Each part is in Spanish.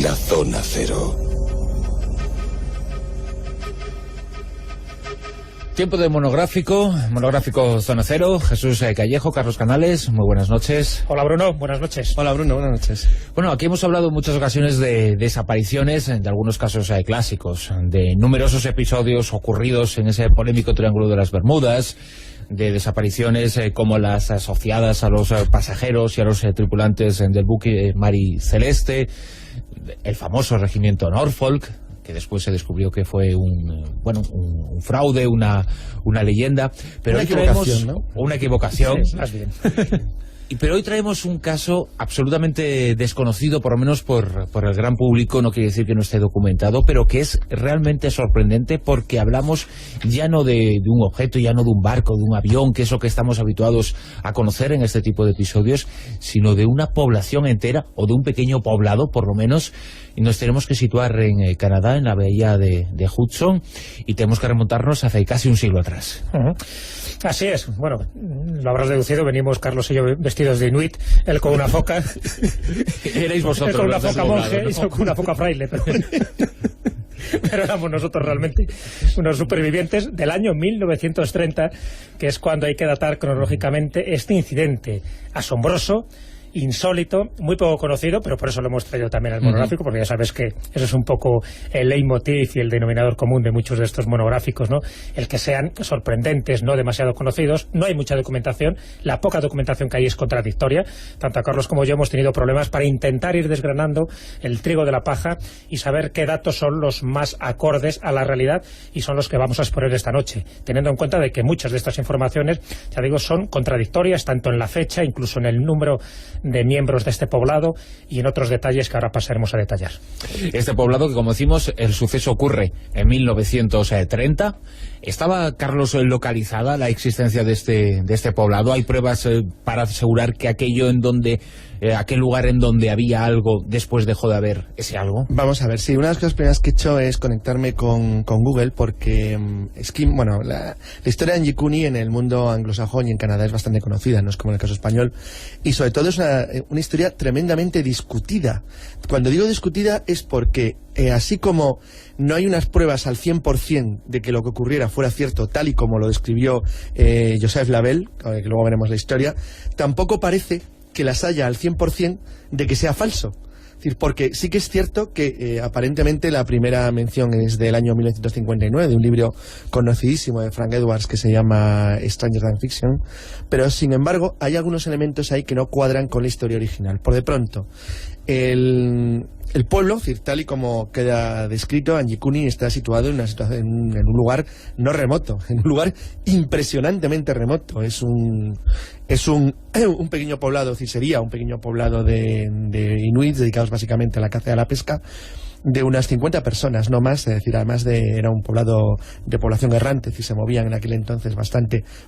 la Zona Cero. Tiempo de monográfico Zona Cero. Jesús Callejo, Carlos Canales, muy buenas noches. Hola Bruno, buenas noches. Hola Bruno, buenas noches. Bueno, aquí hemos hablado en muchas ocasiones de desapariciones, de algunos casos clásicos, de numerosos episodios ocurridos en ese polémico Triángulo de las Bermudas, de desapariciones como las asociadas a los pasajeros y a los tripulantes del buque Mary Celeste, el famoso regimiento Norfolk, que después se descubrió que fue un fraude, una leyenda, pero hoy traemos una equivocación, sí, más bien. Pero hoy traemos un caso absolutamente desconocido, por lo menos por el gran público. No quiere decir que no esté documentado, pero que es realmente sorprendente, porque hablamos ya no de un objeto, ya no de un barco, de un avión, que es lo que estamos habituados a conocer en este tipo de episodios, sino de una población entera, o de un pequeño poblado, por lo menos. Y nos tenemos que situar en Canadá, en la bahía de Hudson, y tenemos que remontarnos hace casi un siglo atrás. Así es. Bueno, lo habrás deducido, venimos Carlos y yo vestidos de inuit, él con una foca. Erais vosotros. Él con una foca monje, ¿no? y yo con una foca fraile, pero éramos nosotros realmente unos supervivientes del año 1930, que es cuando hay que datar cronológicamente este incidente asombroso, insólito, muy poco conocido, pero por eso lo hemos traído también al monográfico, porque ya sabes que eso es un poco el leitmotiv y el denominador común de muchos de estos monográficos, ¿no? El que sean sorprendentes, no demasiado conocidos. No hay mucha documentación, la poca documentación que hay es contradictoria. Tanto a Carlos como yo hemos tenido problemas para intentar ir desgranando el trigo de la paja y saber qué datos son los más acordes a la realidad, y son los que vamos a exponer esta noche, teniendo en cuenta de que muchas de estas informaciones, ya digo, son contradictorias, tanto en la fecha, incluso en el número de miembros de este poblado, y en otros detalles que ahora pasaremos a detallar. Este poblado, que como decimos, el suceso ocurre en 1930. ¿Estaba, Carlos, localizada la existencia de este poblado? ¿Hay pruebas para asegurar que aquel lugar en donde había algo después dejó de haber ese algo? Vamos a ver, sí, una de las cosas primeras que he hecho es conectarme con Google, porque la historia de Yikuni en el mundo anglosajón y en Canadá es bastante conocida, no es como en el caso español, y sobre todo es una historia tremendamente discutida. Cuando digo discutida es porque así como no hay unas pruebas al 100% de que lo que ocurriera fuera cierto, tal y como lo describió Joseph Lavelle, que luego veremos la historia, tampoco parece que las haya al 100% de que sea falso. Es decir, porque sí que es cierto que aparentemente la primera mención es del año 1959, de un libro conocidísimo de Frank Edwards que se llama Stranger Than Fiction, pero sin embargo hay algunos elementos ahí que no cuadran con la historia original. Por de pronto, el pueblo, es decir, tal y como queda descrito, Yikuni está situado en un lugar no remoto, en un lugar impresionantemente remoto. Es un pequeño poblado, es decir, sería un pequeño poblado de inuits dedicados básicamente a la caza y a la pesca, de unas 50 personas, no más. Es decir, además era un poblado de población errante, es decir, se movían en aquel entonces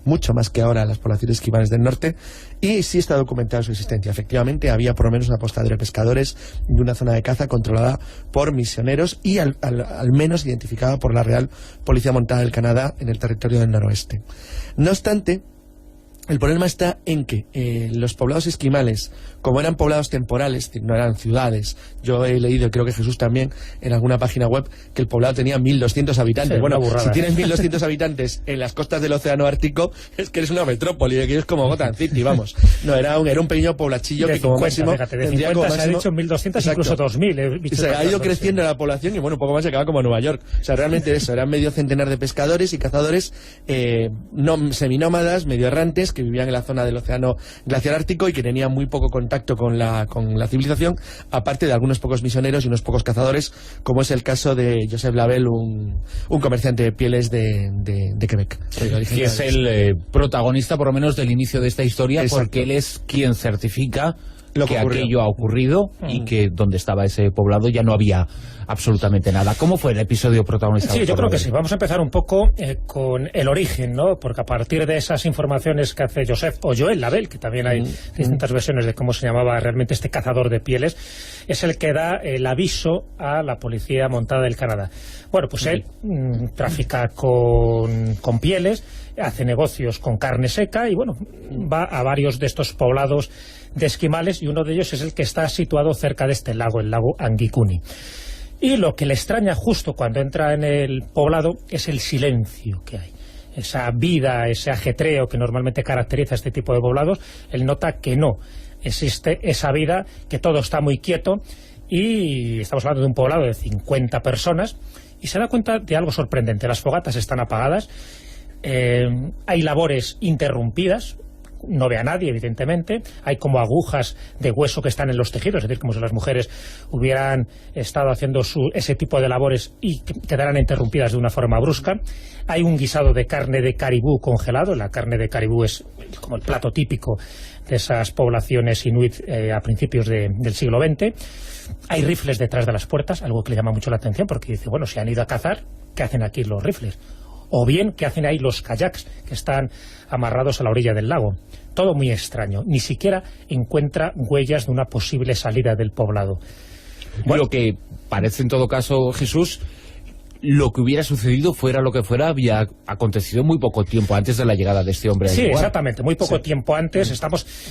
mucho más que ahora las poblaciones esquimales del norte, y sí está documentada su existencia. Efectivamente, había por lo menos un apostadero de pescadores de una zona de caza controlada por misioneros y al menos identificada por la Real Policía Montada del Canadá en el territorio del noroeste. No obstante, el problema está en que los poblados esquimales, como eran poblados temporales, es decir, no eran ciudades. Yo he leído, creo que Jesús también, en alguna página web, que el poblado tenía 1.200 habitantes. Sí, bueno, si tienes 1.200 habitantes en las costas del Océano Ártico, es que eres una metrópoli, que es como Gotham City, vamos. No, era un pequeño poblachillo que como máximo... Fíjate, de 50 se ha dicho 1.200, incluso 2.000. Se ha ido creciendo la población y bueno, un poco más se acaba como Nueva York. O sea, realmente eso, eran medio centenar de pescadores y cazadores seminómadas, medio errantes, que vivían en la zona del Océano Glaciar Ártico y que tenían muy poco contacto con la civilización, aparte de algunos pocos misioneros y unos pocos cazadores, como es el caso de Joseph Lavelle, un comerciante de pieles de Quebec. Que es el protagonista, por lo menos, del inicio de esta historia. Exacto. Porque él es quien certifica que aquello ha ocurrido y que donde estaba ese poblado ya no había absolutamente nada. ¿Cómo fue el episodio protagonizado? Sí, yo creo que sí. Vamos a empezar un poco con el origen, ¿no? Porque a partir de esas informaciones que hace Joseph o Joel Lavelle, que también hay distintas versiones de cómo se llamaba realmente este cazador de pieles, es el que da el aviso a la Policía Montada del Canadá. Bueno, pues él trafica con pieles, hace negocios con carne seca y bueno, va a varios de estos poblados de esquimales, y uno de ellos es el que está situado cerca de este lago, el lago Angikuni. Y lo que le extraña justo cuando entra en el poblado es el silencio que hay. Esa vida, ese ajetreo que normalmente caracteriza este tipo de poblados, él nota que no existe esa vida, que todo está muy quieto, y estamos hablando de un poblado de 50 personas, y se da cuenta de algo sorprendente. Las fogatas están apagadas, hay labores interrumpidas, no ve a nadie, evidentemente, hay como agujas de hueso que están en los tejidos, es decir, como si las mujeres hubieran estado haciendo ese tipo de labores y quedaran interrumpidas de una forma brusca. Hay un guisado de carne de caribú congelado. La carne de caribú es como el plato típico de esas poblaciones inuit a principios del siglo XX. Hay rifles detrás de las puertas, algo que le llama mucho la atención, porque dice, bueno, si han ido a cazar, ¿qué hacen aquí los rifles? O bien, ¿qué hacen ahí los kayaks que están amarrados a la orilla del lago? Todo muy extraño. Ni siquiera encuentra huellas de una posible salida del poblado. Bueno, lo que parece en todo caso, Jesús, lo que hubiera sucedido, fuera lo que fuera, había acontecido muy poco tiempo antes de la llegada de este hombre al lugar. Exactamente, muy poco tiempo antes.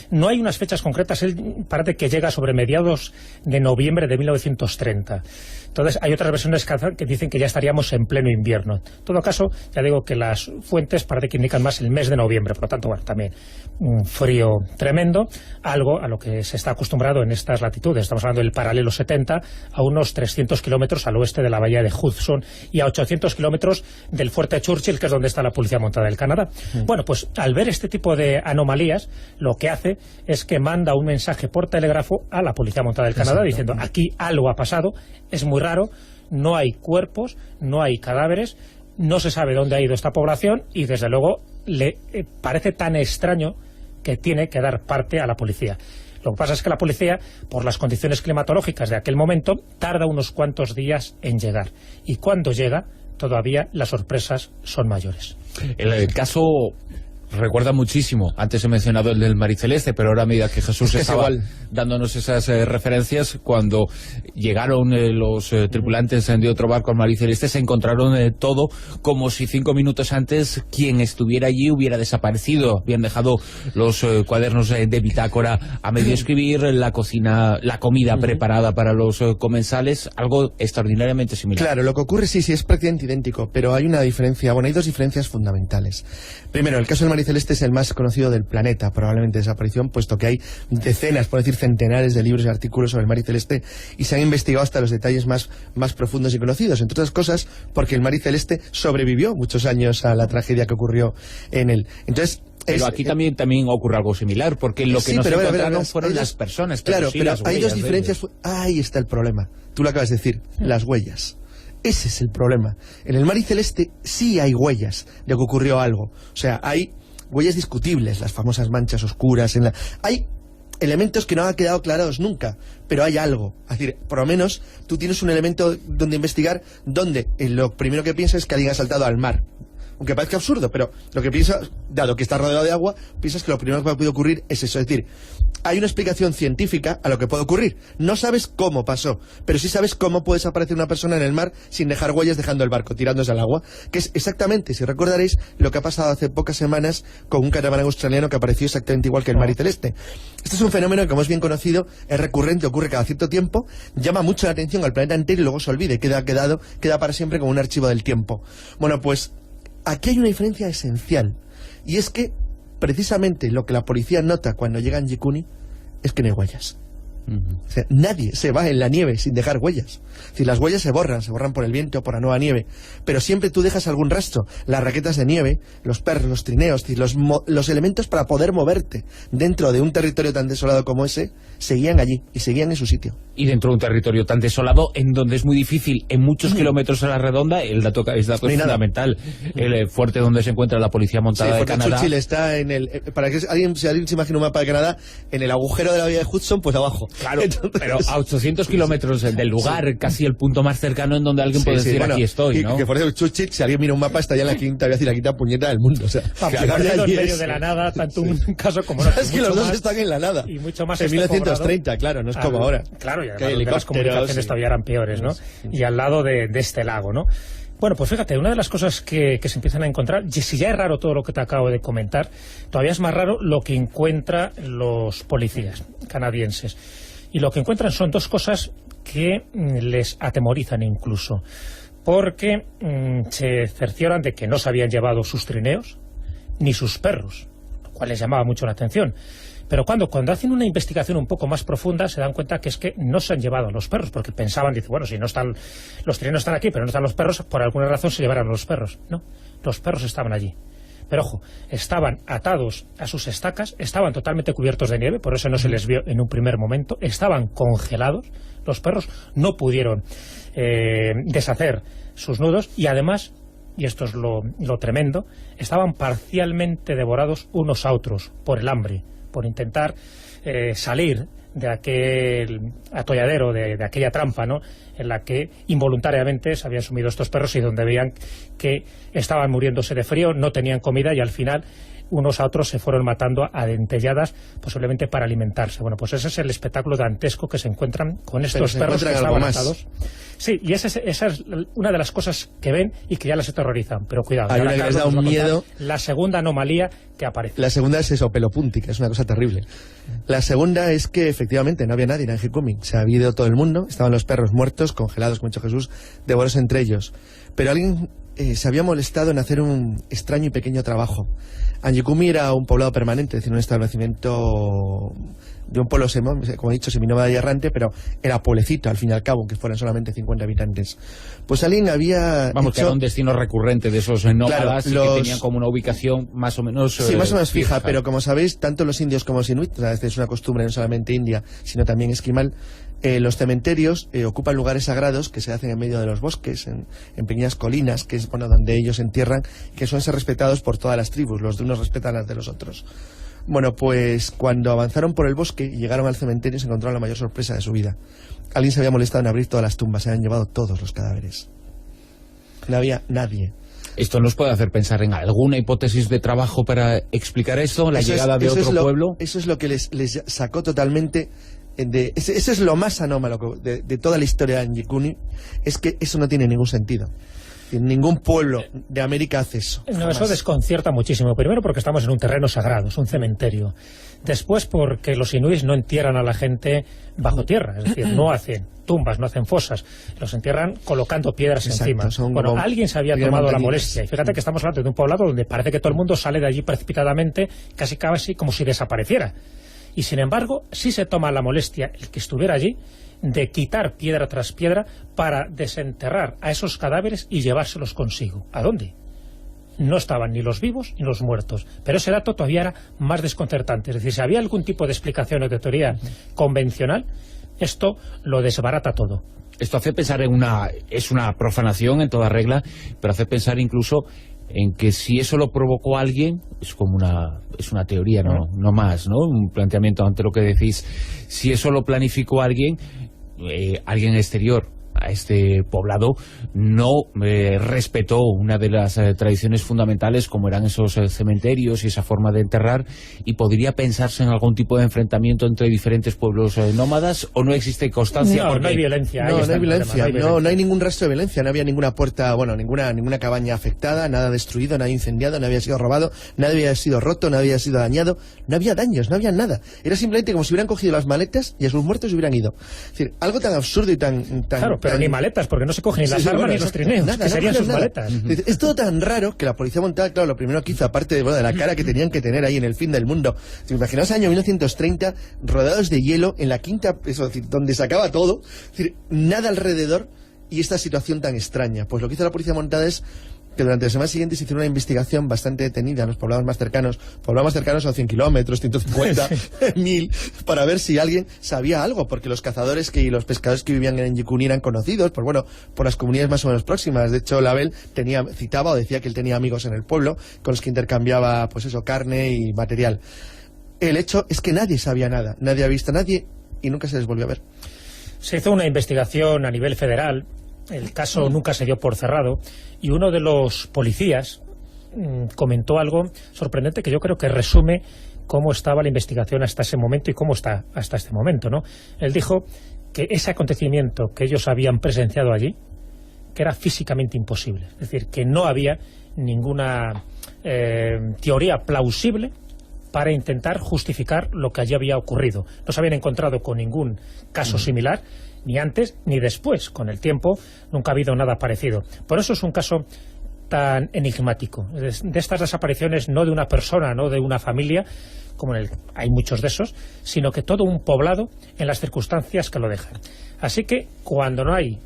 No hay unas fechas concretas. Él parece que llega sobre mediados de noviembre de 1930. Entonces hay otras versiones que dicen que ya estaríamos en pleno invierno. En todo caso, ya digo que las fuentes parece que indican más el mes de noviembre. Por lo tanto, bueno, también un frío tremendo, algo a lo que se está acostumbrado en estas latitudes. Estamos hablando del paralelo 70, a unos 300 kilómetros al oeste de la bahía de Hudson y a 800 kilómetros del fuerte Churchill, que es donde está la Policía Montada del Canadá. Bueno, pues al ver este tipo de anomalías, lo que hace es que manda un mensaje por telégrafo a la Policía Montada del Canadá diciendo, aquí algo ha pasado, es muy raro, no hay cuerpos, no hay cadáveres, no se sabe dónde ha ido esta población, y desde luego le parece tan extraño que tiene que dar parte a la policía. Lo que pasa es que la policía, por las condiciones climatológicas de aquel momento, tarda unos cuantos días en llegar. Y cuando llega, todavía las sorpresas son mayores. El caso recuerda muchísimo, antes he mencionado el del Mariceleste, pero ahora a medida que Jesús estaba dándonos esas referencias, cuando llegaron los tripulantes de otro barco al Mariceleste, se encontraron todo como si 5 minutos antes quien estuviera allí hubiera desaparecido. Habían dejado los cuadernos de bitácora a medio escribir, la comida preparada para los comensales, algo extraordinariamente similar. Claro, lo que ocurre sí es prácticamente idéntico, pero hay una diferencia, hay dos diferencias fundamentales. Primero, el caso del Mariceleste es el más conocido del planeta, probablemente desaparición, puesto que hay decenas, por decir centenares de libros y artículos sobre el Mariceleste, y se han investigado hasta los detalles más profundos y conocidos, entre otras cosas porque el Mariceleste sobrevivió muchos años a la tragedia que ocurrió en él. Entonces, pero aquí también ocurre algo similar, porque lo que nos encontraron fueron las personas. Claro, pero las hay dos diferencias. Ahí está el problema. Tú lo acabas de decir, las huellas. Ese es el problema. En el Mariceleste sí hay huellas de que ocurrió algo. O sea, hay huellas discutibles, las famosas manchas oscuras. Hay elementos que no han quedado aclarados nunca, pero hay algo. Es decir, por lo menos tú tienes un elemento donde investigar, donde lo primero que piensas es que alguien ha saltado al mar. Aunque parezca absurdo, pero lo que piensas, dado que está rodeado de agua, piensas que lo primero que puede ocurrir es eso. Es decir, hay una explicación científica a lo que puede ocurrir. No sabes cómo pasó, pero sí sabes cómo puede desaparecer una persona en el mar sin dejar huellas, dejando el barco, tirándose al agua. Que es exactamente, si recordaréis, lo que ha pasado hace pocas semanas con un catamarán australiano que apareció exactamente igual que el Mariceleste. Este es un fenómeno que, como es bien conocido, es recurrente, ocurre cada cierto tiempo, llama mucho la atención al planeta entero y luego se olvida, queda para siempre como un archivo del tiempo. Bueno, pues aquí hay una diferencia esencial, y es que precisamente lo que la policía nota cuando llega a Angikuni es que no hay huellas. O sea, nadie se va en la nieve sin dejar huellas. Es decir, las huellas se borran por el viento o por la nueva nieve, pero siempre tú dejas algún rastro. Las raquetas de nieve, los perros, los trineos, es decir, los elementos para poder moverte dentro de un territorio tan desolado como ese, seguían allí y seguían en su sitio. Y dentro de un territorio tan desolado, en donde es muy difícil, en muchos kilómetros a la redonda, el dato es fundamental. El fuerte donde se encuentra la Policía Montada de Canadá. Churchill está para que si alguien se imagina un mapa de Canadá, en el agujero de la bahía de Hudson, pues abajo. Claro, pero a 800 kilómetros del lugar, casi el punto más cercano en donde alguien puede decir, bueno, aquí estoy, ¿no? Y que por eso Churchill, si alguien mira un mapa, está ya en la quinta puñeta del mundo. O sea, en medio de la nada, tanto un caso como otro. Es que los dos están en la nada. Y mucho más en 1930, claro, no es como ahora. Claro, y además las comunicaciones todavía eran peores, ¿no? Y al lado de este lago, ¿no? Bueno, pues fíjate, una de las cosas que se empiezan a encontrar, y si ya es raro todo lo que te acabo de comentar, todavía es más raro lo que encuentran los policías canadienses. Y lo que encuentran son dos cosas que les atemorizan incluso, porque se cercioran de que no se habían llevado sus trineos ni sus perros, lo cual les llamaba mucho la atención. Pero cuando hacen una investigación un poco más profunda se dan cuenta que es que no se han llevado a los perros, porque pensaban, dice, bueno, si no están, los trineos están aquí, pero no están los perros, por alguna razón se llevaron los perros. No, los perros estaban allí. Pero ojo, estaban atados a sus estacas, estaban totalmente cubiertos de nieve, por eso no se les vio en un primer momento, estaban congelados, los perros no pudieron deshacer sus nudos y además, y esto es lo tremendo, estaban parcialmente devorados unos a otros por el hambre, por intentar salir de aquel atolladero, de aquella trampa, ¿no?, en la que involuntariamente se habían sumido estos perros y donde veían que estaban muriéndose de frío, no tenían comida y al final unos a otros se fueron matando a dentelladas, posiblemente para alimentarse. Bueno, pues ese es el espectáculo dantesco que se encuentran con estos perros que estaban atados. Sí, y esa es una de las cosas que ven y que ya les aterrorizan, pero cuidado. Hay una que les da un miedo. La segunda anomalía que aparece. La segunda es eso, Pelopunti, que es una cosa terrible. La segunda es que efectivamente no había nadie en Anjikumi, se había ido todo el mundo, estaban los perros muertos, congelados, como ha dicho Jesús, devorados entre ellos. Pero alguien se había molestado en hacer un extraño y pequeño trabajo. Anjikumi era un poblado permanente, es decir, un establecimiento de un pueblo, como he dicho, seminómada y errante, pero era pueblecito, al fin y al cabo, aunque fueran solamente 50 habitantes. Pues alguien había que era un destino recurrente de esos nómadas, claro, que tenían como una ubicación más o menos... Sí, más o menos fija, pero como sabéis, tanto los indios como los inuit, es una costumbre no solamente india, sino también esquimal, los cementerios ocupan lugares sagrados que se hacen en medio de los bosques, en pequeñas colinas, que es donde ellos entierran, que suelen ser respetados por todas las tribus, los de unos respetan a los de los otros. Bueno, pues cuando avanzaron por el bosque y llegaron al cementerio se encontraron la mayor sorpresa de su vida. Alguien se había molestado en abrir todas las tumbas, se habían llevado todos los cadáveres. No había nadie. ¿Esto nos puede hacer pensar en alguna hipótesis de trabajo para explicar esto? ¿La llegada de otro pueblo? Eso es lo que les sacó totalmente... Eso es lo más anómalo de toda la historia de Anjikuni, es que eso no tiene ningún sentido. Ningún pueblo de América hace eso. No, eso desconcierta muchísimo. Primero porque estamos en un terreno sagrado, es un cementerio. Después porque los inuits no entierran a la gente bajo tierra, es decir, no hacen tumbas, no hacen fosas, los entierran colocando piedras encima. Bueno, alguien se había tomado la molestia, y fíjate que estamos hablando de un poblado donde parece que todo el mundo sale de allí precipitadamente, casi como si desapareciera. Y sin embargo, sí se toma la molestia, el que estuviera allí, de quitar piedra tras piedra para desenterrar a esos cadáveres y llevárselos consigo. ¿A dónde? No estaban ni los vivos ni los muertos. Pero ese dato todavía era más desconcertante. Es decir, si había algún tipo de explicación o de teoría convencional, esto lo desbarata todo. Esto hace pensar es una profanación en toda regla, pero hace pensar incluso en que si eso lo provocó alguien, es como una teoría, no más, ¿no? Un planteamiento ante lo que decís. Si eso lo planificó alguien exterior a este poblado, no respetó una de las tradiciones fundamentales como eran esos cementerios y esa forma de enterrar, y podría pensarse en algún tipo de enfrentamiento entre diferentes pueblos nómadas, o no existe constancia. No hay violencia. No hay violencia, no hay ningún rastro de violencia, no había ninguna puerta, ninguna cabaña afectada, nada destruido, nada incendiado, no había sido robado, nada había sido roto, nada había sido dañado, no había daños, no había nada. Era simplemente como si hubieran cogido las maletas y a sus muertos hubieran ido. Es decir, algo tan absurdo y tan claro, pero ni maletas, porque no se cogen ni las armas ni los trineos, que serían sus maletas. Es todo tan raro que la policía montada, claro, lo primero que hizo, aparte de la cara que tenían que tener ahí en el fin del mundo, imaginaos el año 1930, rodeados de hielo, en la quinta, donde se acaba todo, es decir, nada alrededor, y esta situación tan extraña. Pues lo que hizo la policía montada es que durante la semana siguiente se hicieron una investigación bastante detenida en los poblados más cercanos. Poblados más cercanos son 100 kilómetros, 150, 1000, para ver si alguien sabía algo, porque los cazadores y los pescadores que vivían en Anjikuni eran conocidos, por las comunidades más o menos próximas. De hecho, Label citaba o decía que él tenía amigos en el pueblo con los que intercambiaba, carne y material. El hecho es que nadie sabía nada, nadie había visto a nadie y nunca se les volvió a ver. Se hizo una investigación a nivel federal. El caso nunca se dio por cerrado, y uno de los policías comentó algo sorprendente que yo creo que resume cómo estaba la investigación hasta ese momento y cómo está hasta este momento, ¿no? Él dijo que ese acontecimiento que ellos habían presenciado allí, que era físicamente imposible. Es decir, que no había ninguna teoría plausible para intentar justificar lo que allí había ocurrido. No se habían encontrado con ningún caso similar, ni antes ni después. Con el tiempo nunca ha habido nada parecido. Por eso es un caso tan enigmático. De estas desapariciones, no de una persona, no de una familia, como hay muchos de esos, sino que todo un poblado en las circunstancias que lo dejan. Así que cuando no hay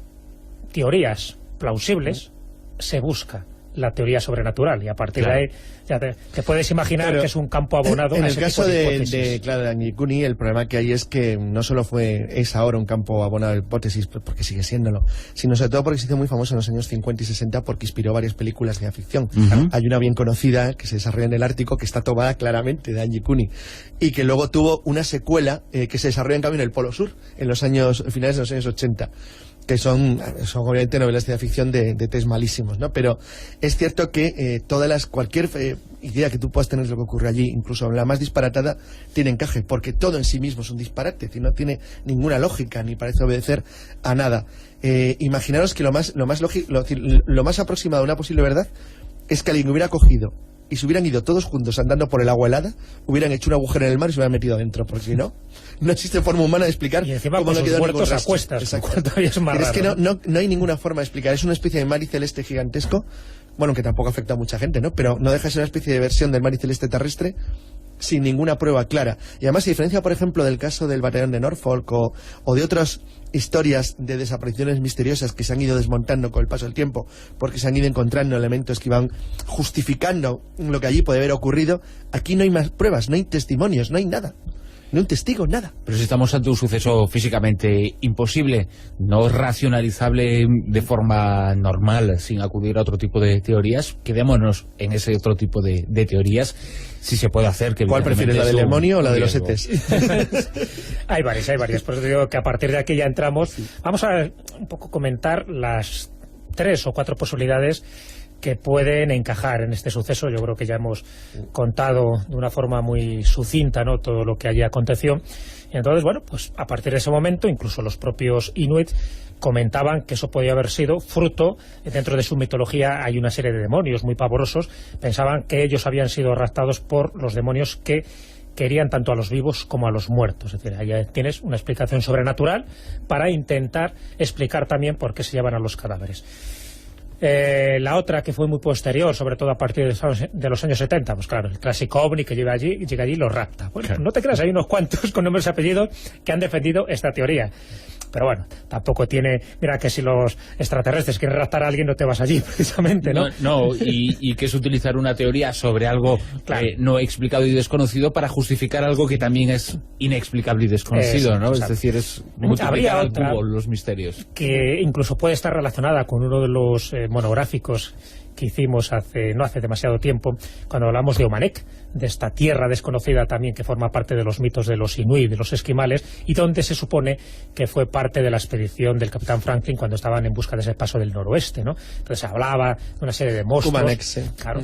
teorías plausibles, se busca la teoría sobrenatural, y a partir de ahí ya te puedes imaginar que es un campo abonado. En a el ese caso tipo de Yanyikuni, el problema que hay es que no solo es ahora un campo abonado de hipótesis, porque sigue siéndolo, sino sobre todo porque se hizo muy famoso en los años 50 y 60 porque inspiró varias películas de ficción. Hay una bien conocida que se desarrolla en el Ártico, que está tomada claramente de Yanyikuni, y que luego tuvo una secuela que se desarrolla en cambio en el Polo Sur, en los finales de los años 80. Que son obviamente novelas de ficción de test malísimos, ¿no? Pero es cierto que cualquier idea que tú puedas tener de lo que ocurre allí, incluso la más disparatada, tiene encaje, porque todo en sí mismo es un disparate, no tiene ninguna lógica, ni parece obedecer a nada. Imaginaros que lo más aproximado a una posible verdad es que alguien hubiera cogido y se hubieran ido todos juntos andando por el agua helada, hubieran hecho un agujero en el mar y se hubieran metido adentro, porque si no existe forma humana de explicar y encima cómo no quedó ningún rastro. A cuestas. Es más Pero raro, es que no hay ninguna forma de explicar. Es una especie de mar y celeste gigantesco, bueno, que tampoco afecta a mucha gente, ¿no? Pero no deja de ser una especie de versión del mar y celeste terrestre sin ninguna prueba clara. Y además, a diferencia, por ejemplo, del caso del batallón de Norfolk o de otras historias de desapariciones misteriosas que se han ido desmontando con el paso del tiempo, porque se han ido encontrando elementos que iban justificando lo que allí puede haber ocurrido, aquí no hay más pruebas, no hay testimonios, no hay nada. Ni un testigo, nada. Pero si estamos ante un suceso físicamente imposible, no racionalizable de forma normal, sin acudir a otro tipo de teorías, quedémonos en ese otro tipo de teorías, si se puede hacer. Que ¿cuál prefieres, la del demonio o la de los ETs? Hay varias, por eso digo que a partir de aquí ya entramos. Vamos a un poco comentar las 3 o 4 posibilidades que pueden encajar en este suceso. Yo creo que ya hemos contado de una forma muy sucinta, ¿no?, todo lo que allí aconteció. Y entonces, bueno, pues a partir de ese momento, incluso los propios Inuit comentaban que eso podía haber sido fruto, dentro de su mitología hay una serie de demonios muy pavorosos, pensaban que ellos habían sido raptados por los demonios que querían tanto a los vivos como a los muertos. Es decir, ahí tienes una explicación sobrenatural para intentar explicar también por qué se llevan a los cadáveres. La otra, que fue muy posterior, sobre todo a partir de los años 70, pues claro, el clásico ovni que llega allí y lo rapta. Bueno, claro. No te creas, hay unos cuantos con nombres y apellidos que han defendido esta teoría. Pero bueno, tampoco tiene... Mira que si los extraterrestres quieren raptar a alguien, no te vas allí, precisamente, ¿no? Y que es utilizar una teoría sobre algo no explicado y desconocido para justificar algo que también es inexplicable y desconocido, ¿no? Es decir, es multiplicar al cubo los misterios. Que incluso puede estar relacionada con uno de los monográficos que hicimos no hace demasiado tiempo, cuando hablamos de Omanek, de esta tierra desconocida también que forma parte de los mitos de los inuit, de los esquimales, y donde se supone que fue parte de la expedición del capitán Franklin cuando estaban en busca de ese paso del noroeste, ¿no? Entonces hablaba de una serie de monstruos. Kumanek, sí. Claro,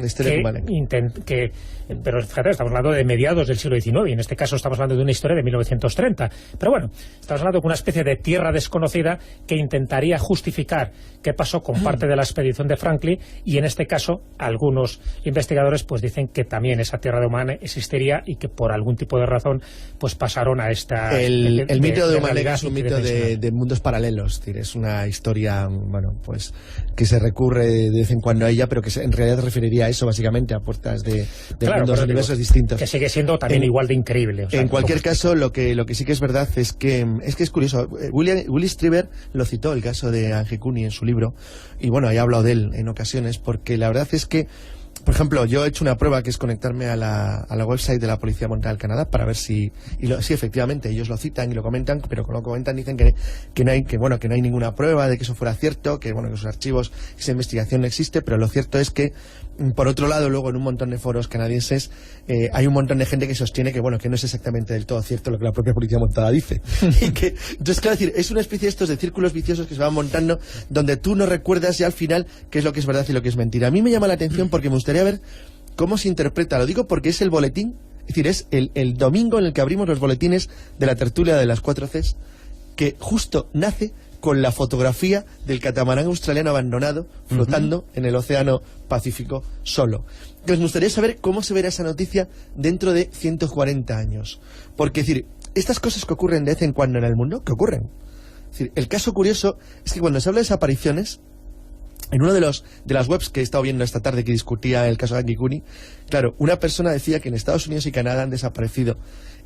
pero fíjate, estamos hablando de mediados del siglo XIX, y en este caso estamos hablando de una historia de 1930. Pero bueno, estamos hablando de una especie de tierra desconocida que intentaría justificar qué pasó con parte de la expedición de Franklin, y en este caso algunos investigadores pues dicen que también esa tierra de Omanek existiría y que por algún tipo de razón pues pasaron a esta... El mito de Omanek es un mito de mundos paralelos, es decir, es una historia, bueno, pues que se recurre de vez en cuando a ella, pero que en realidad referiría a eso básicamente, a puertas de mundos, universos distintos. Que sigue siendo también igual de increíble. O sea, en cualquier caso, lo que sí que es verdad es que es curioso. Willy Strieber lo citó, el caso de Yanyikuni, en su libro, y bueno, he hablado de él en ocasiones, porque la verdad es que, por ejemplo, yo he hecho una prueba que es conectarme a la website de la Policía Montada del Canadá para ver si efectivamente ellos lo citan y lo comentan, pero cuando lo comentan dicen que no hay ninguna prueba de que eso fuera cierto, que bueno, que sus archivos, esa investigación no existe, pero lo cierto es que, por otro lado, luego en un montón de foros canadienses hay un montón de gente que sostiene que bueno, que no es exactamente del todo cierto lo que la propia Policía Montada dice. Entonces, claro, decir, es una especie de estos de círculos viciosos que se van montando, donde tú no recuerdas ya al final qué es lo que es verdad y lo que es mentira. A mí me llama la atención porque me gustaría ver cómo se interpreta. Lo digo porque es el boletín, es decir, es el domingo en el que abrimos los boletines de la tertulia de las 4 Cs, que justo nace con la fotografía del catamarán australiano abandonado, flotando en el océano Pacífico solo. Entonces, me gustaría saber cómo se verá esa noticia dentro de 140 años. Porque, es decir, estas cosas que ocurren de vez en cuando en el mundo, que ocurren. Es decir, el caso curioso es que cuando se habla de desapariciones, en uno de las webs que he estado viendo esta tarde que discutía el caso de Angikuni, claro, una persona decía que en Estados Unidos y Canadá han desaparecido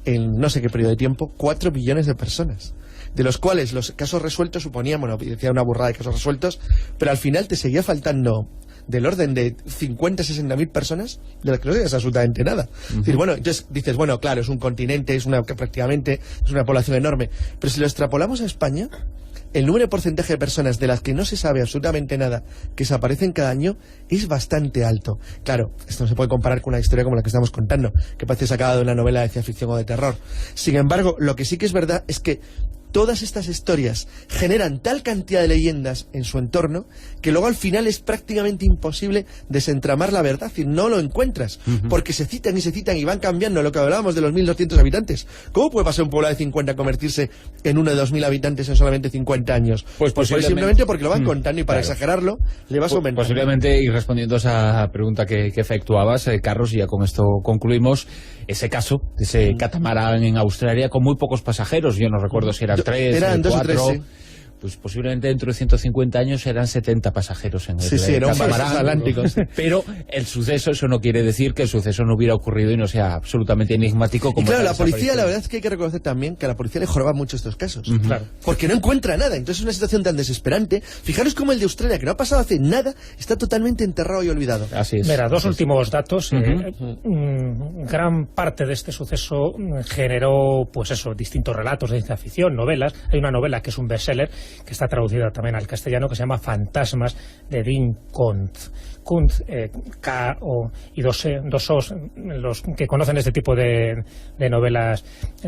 en no sé qué periodo de tiempo 4 billones de personas, de los cuales los casos resueltos suponían, bueno, decía una burrada de casos resueltos, pero al final te seguía faltando del orden de 50, 60 mil personas, de las que no sabías absolutamente nada. Es decir, bueno, entonces dices, bueno, claro, es un continente, prácticamente es una población enorme, pero si lo extrapolamos a España, el número de porcentaje de personas de las que no se sabe absolutamente nada que desaparecen cada año es bastante alto. Claro, esto no se puede comparar con una historia como la que estamos contando, que parece sacada de una novela de ciencia ficción o de terror. Sin embargo, lo que sí que es verdad es que todas estas historias generan tal cantidad de leyendas en su entorno que luego al final es prácticamente imposible desentramar la verdad y no lo encuentras, porque se citan y van cambiando. Lo que hablábamos de los 1.200 habitantes, ¿cómo puede pasar un pueblo de 50 a convertirse en uno de 2.000 habitantes en solamente 50 años? Pues simplemente porque lo van contando y para exagerarlo le vas aumentando. Posiblemente, y respondiendo a esa pregunta que efectuabas, Carlos, y ya con esto concluimos, ese caso, ese catamarán en Australia con muy pocos pasajeros, yo no recuerdo si eran 3, eran 2 o 3, sí. Pues posiblemente dentro de 150 años serán 70 pasajeros en el catamarán atlánticos. Pero el suceso, eso no quiere decir que el suceso no hubiera ocurrido y no sea absolutamente enigmático. Como y claro, la policía, la verdad es que hay que reconocer también que a la policía le joroba mucho estos casos. Claro. Porque no encuentra nada. Entonces es una situación tan desesperante. Fijaros como el de Australia, que no ha pasado hace nada, está totalmente enterrado y olvidado. Así es. Mira, dos últimos datos. Gran parte de este suceso generó, pues eso, distintos relatos de ciencia ficción, novelas. Hay una novela que es un bestseller, que está traducida también al castellano, que se llama Fantasmas, de Dean Koontz. Koontz, K-O y dos O's, los que conocen este tipo de novelas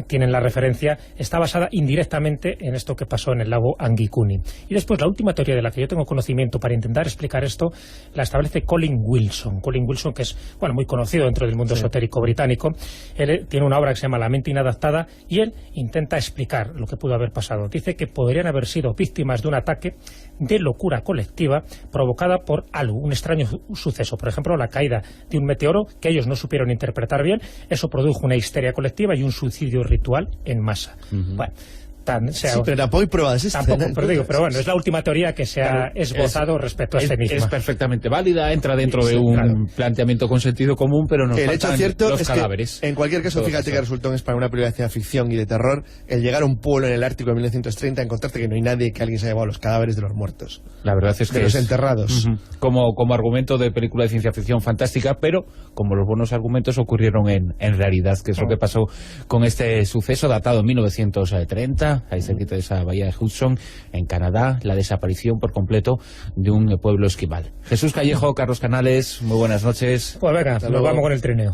tienen la referencia. Está basada indirectamente en esto que pasó en el lago Angikuni. Y después la última teoría de la que yo tengo conocimiento para intentar explicar esto la establece Colin Wilson. Colin Wilson, que es muy conocido dentro del mundo esotérico británico. Él tiene una obra que se llama La mente inadaptada y él intenta explicar lo que pudo haber pasado. Dice que podrían haber sido víctimas de un ataque de locura colectiva provocada por algo, un extraño suceso. Por ejemplo, la caída de un meteoro que ellos no supieron interpretar bien. Eso produjo una histeria colectiva y un suicidio ritual en masa. Bueno, sí, pero tampoco hay pruebas. Pero bueno, es la última teoría que se ha esbozado respecto a este enigma. Es perfectamente válida, entra dentro de un planteamiento con sentido común, pero nos faltan el hecho cierto los es cadáveres. Que, en cualquier caso, fíjate que resultó para una película de ciencia ficción y de terror el llegar a un pueblo en el Ártico en 1930 encontrarte que no hay nadie, que alguien se ha llevado los cadáveres de los muertos. La verdad es que de los enterrados. Como argumento de película de ciencia ficción fantástica, pero como los buenos argumentos ocurrieron en realidad, que es lo que pasó con este suceso datado en 1930, ahí cerquita de esa bahía de Hudson, en Canadá, la desaparición por completo de un pueblo esquimal. Jesús Callejo, Carlos Canales, muy buenas noches. Pues venga, nos vamos con el trineo.